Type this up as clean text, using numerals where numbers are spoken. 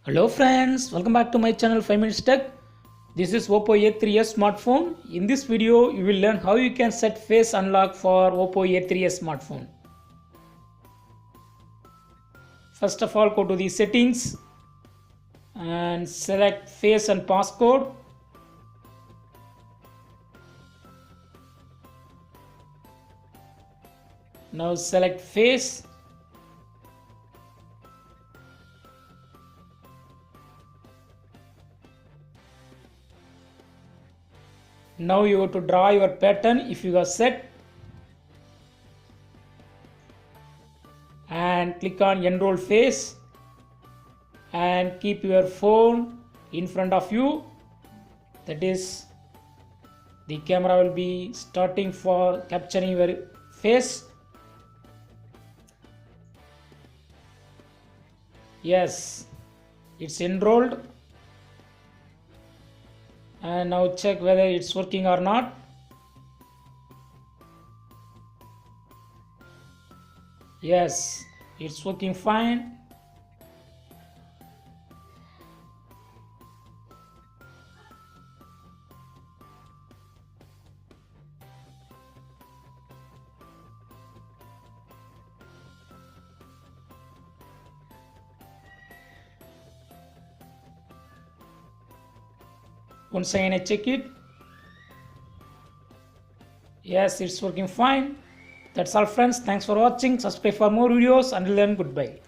Hello friends, welcome back to my channel 5 Minutes Tech. This is Oppo A3S smartphone. In this video, you will learn how you can set face unlock for Oppo A3S smartphone. First of all, go to the settings and select face and passcode. Now select face. Now you have to draw your pattern if you are set and click on enroll face and keep your phone in front of you. That is, the camera will be starting for capturing your face. Yes, it's enrolled. And now check whether it's working or not. Yes, it's working fine. Once again I check it. Yes, it's working fine. That's all friends. Thanks for watching. Subscribe for more videos. Until then, goodbye.